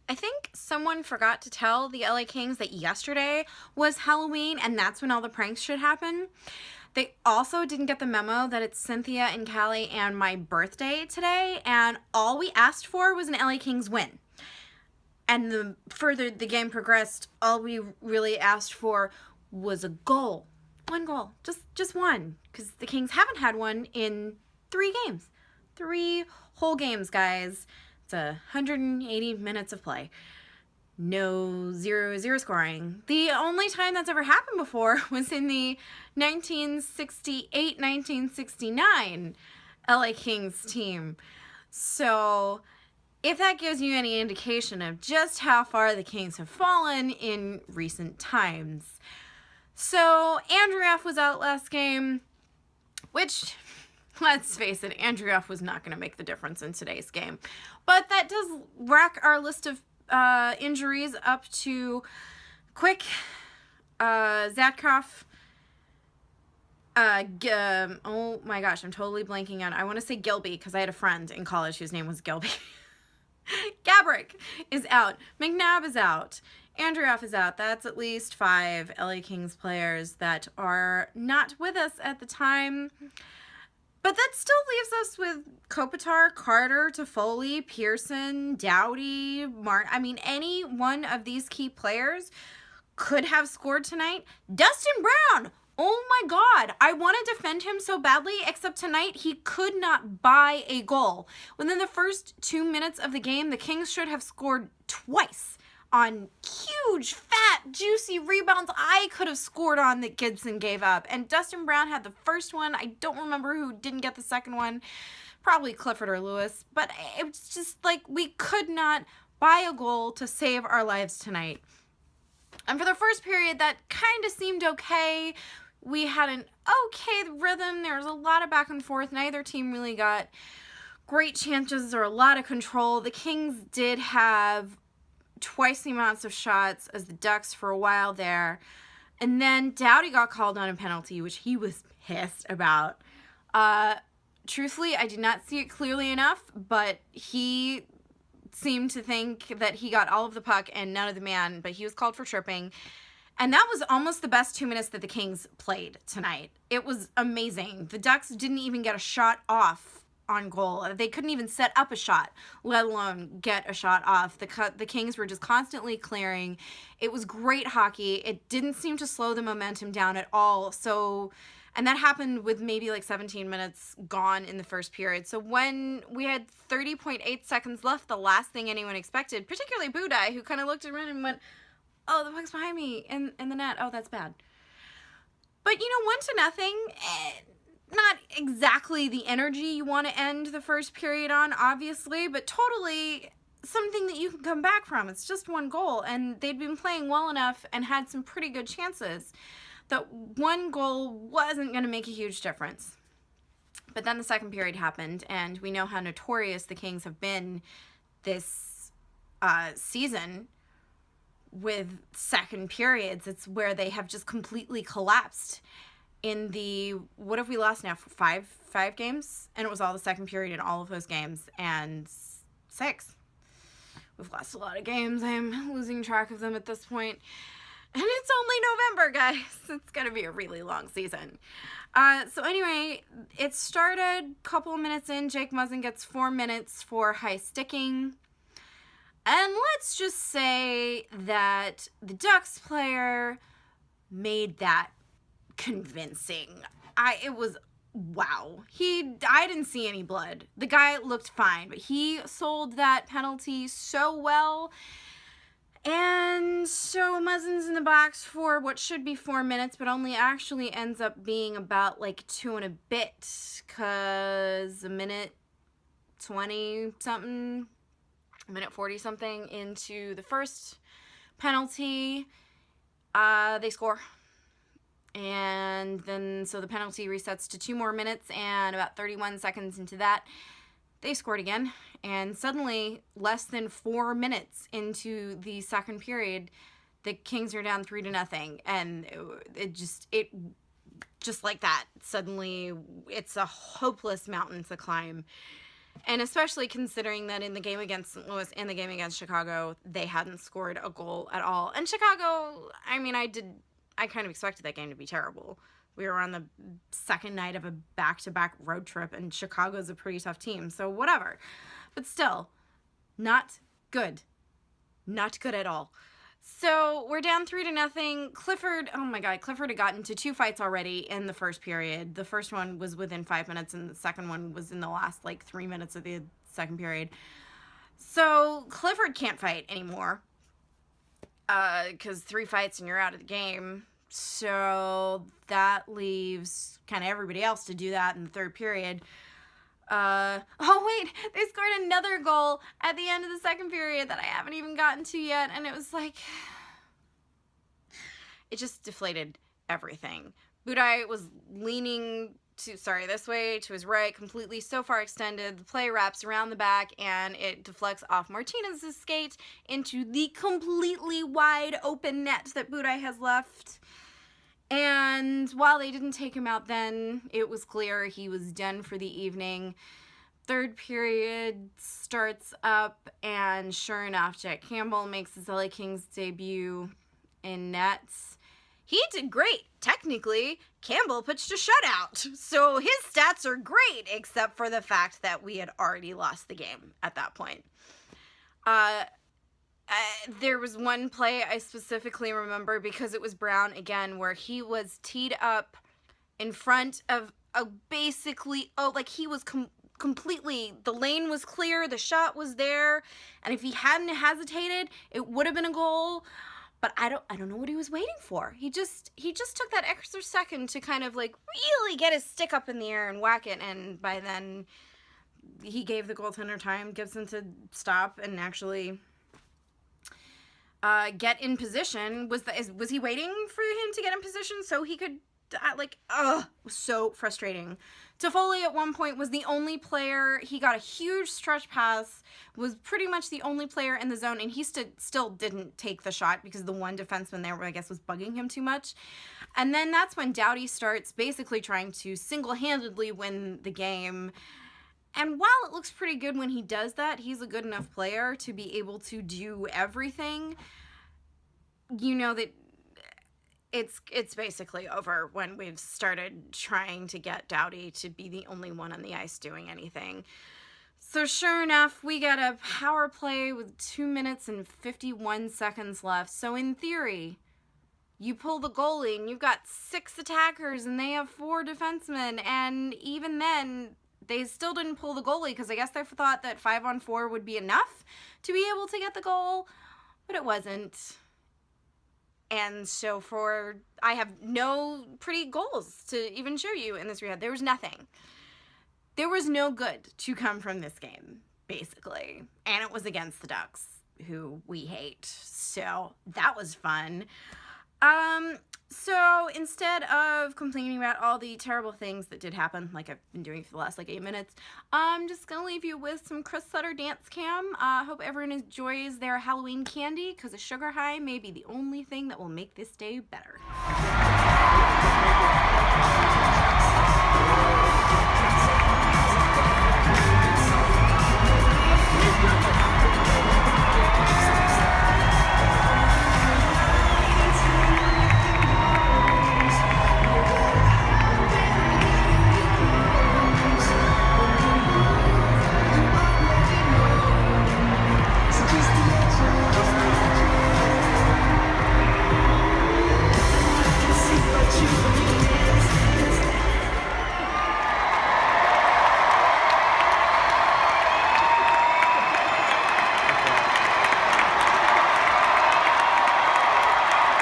I think someone forgot to tell the LA Kings that yesterday was Halloween and that's when all the pranks should happen. They also didn't get the memo that it's Cynthia and Callie and my birthday today, and all we asked for was an LA Kings win. And the further the game progressed, all we really asked for was a goal. One goal. Just one. Because the Kings haven't had one in 3 games. 3 whole games, guys. It's 180 minutes of play. No 0-0 scoring. The only time that's ever happened before was in the 1968-1969 LA Kings team. So if that gives you any indication of just how far the Kings have fallen in recent times. So Andreeff was out last game, which, let's face it, Andreeff was not going to make the difference in today's game. But that does rack our list of injuries up to Quick, Zatkoff, oh my gosh, I'm totally blanking on, I want to say Gilby, because I had a friend in college whose name was Gilby. Gabrick is out. McNabb is out. Andreeff is out. That's at least 5 LA Kings players that are not with us at the time. But that still leaves us with Kopitar, Carter, Toffoli, Pearson, Doughty, I mean, any one of these key players could have scored tonight. Dustin Brown! Oh my God, I want to defend him so badly, except tonight he could not buy a goal. Within the first 2 minutes of the game, the Kings should have scored twice on huge, fat, juicy rebounds I could have scored on that Gibson gave up. And Dustin Brown had the first one. I don't remember who didn't get the second one. Probably Clifford or Lewis. But it was just like we could not buy a goal to save our lives tonight. And for the first period, that kind of seemed okay. We had an okay rhythm. There was a lot of back and forth. Neither team really got great chances or a lot of control. The Kings did have twice the amounts of shots as the Ducks for a while there. And then Doughty got called on a penalty, which he was pissed about. Truthfully, I did not see it clearly enough, but he seemed to think that he got all of the puck and none of the man, but he was called for tripping. And that was almost the best 2 minutes that the Kings played tonight. It was amazing. The Ducks didn't even get a shot off on goal. They couldn't even set up a shot, let alone get a shot off. The Kings were just constantly clearing. It was great hockey. It didn't seem to slow the momentum down at all. So, and that happened with maybe like 17 minutes gone in the first period. So when we had 30.8 seconds left, the last thing anyone expected, particularly Budaj, who kind of looked around and went, oh, the puck's behind me in the net. Oh, that's bad. But, 1-0, not exactly the energy you want to end the first period on, obviously, but totally something that you can come back from. It's just one goal, and they'd been playing well enough and had some pretty good chances that one goal wasn't going to make a huge difference. But then the second period happened, and we know how notorious the Kings have been this season with second periods. It's where they have just completely collapsed in the, what have we lost now, five games? And it was all the second period in all of those games, and 6. We've lost a lot of games. I'm losing track of them at this point. And it's only November, guys. It's going to be a really long season. So anyway, it started a couple of minutes in. Jake Muzzin gets 4 minutes for high sticking. And let's just say that the Ducks player made that convincing. It was, wow. I didn't see any blood. The guy looked fine, but he sold that penalty so well. And so Muzzin's in the box for what should be 4 minutes, but only actually ends up being about like 2 and a bit, because a minute 20 something, minute 40 something into the first penalty, they score. And then so the penalty resets to 2 more minutes, and about 31 seconds into that, they scored again. And suddenly, less than 4 minutes into the second period, the Kings are down 3-0. And it just like that, suddenly it's a hopeless mountain to climb. And especially considering that in the game against St. Louis and the game against Chicago, they hadn't scored a goal at all. And Chicago, I mean, I kind of expected that game to be terrible. We were on the second night of a back-to-back road trip, and Chicago's a pretty tough team, so whatever. But still, not good. Not good at all. So we're down 3-0. Clifford, oh my God, Clifford had gotten into 2 fights already in the first period. The first one was within 5 minutes, and the second one was in the last, 3 minutes of the second period. So Clifford can't fight anymore, because 3 fights and you're out of the game. So that leaves kind of everybody else to do that in the third period. Oh wait, they scored another goal at the end of the second period that I haven't even gotten to yet, and it was it just deflated everything. Budaj was leaning this way to his right, completely so far extended. The play wraps around the back, and it deflects off Martinez's skate into the completely wide open net that Budaj has left. And while they didn't take him out then, it was clear he was done for the evening. Third period starts up, and sure enough, Jack Campbell makes his LA Kings debut in nets. He did great. Technically, Campbell pitched a shutout, so his stats are great, except for the fact that we had already lost the game at that point. There was one play I specifically remember because it was Brown again, where he was teed up in front of he was completely, the lane was clear, the shot was there, and if he hadn't hesitated, it would have been a goal. But I don't know what he was waiting for. He just took that extra second to kind of really get his stick up in the air and whack it, and by then he gave the goaltender time, Gibson, to stop and actually get in position. Was he waiting for him to get in position so he could, so frustrating. Toffoli at one point was the only player, he got a huge stretch pass, was pretty much the only player in the zone, and he still didn't take the shot because the one defenseman there, I guess, was bugging him too much. And then that's when Doughty starts basically trying to single-handedly win the game. And while it looks pretty good when he does that, he's a good enough player to be able to do everything. You know that it's basically over when we've started trying to get Doughty to be the only one on the ice doing anything. So sure enough, we get a power play with 2 minutes and 51 seconds left. So in theory, you pull the goalie and you've got 6 attackers and they have 4 defensemen, and even then they still didn't pull the goalie because I guess they thought that 5-on-4 would be enough to be able to get the goal, but it wasn't. And so I have no pretty goals to even show you in this rehab. There was nothing. There was no good to come from this game, basically. And it was against the Ducks, who we hate. So that was fun. So instead of complaining about all the terrible things that did happen, like I've been doing for the last 8 minutes, I'm just going to leave you with some Chris Sutter dance cam. Hope everyone enjoys their Halloween candy, because a sugar high may be the only thing that will make this day better.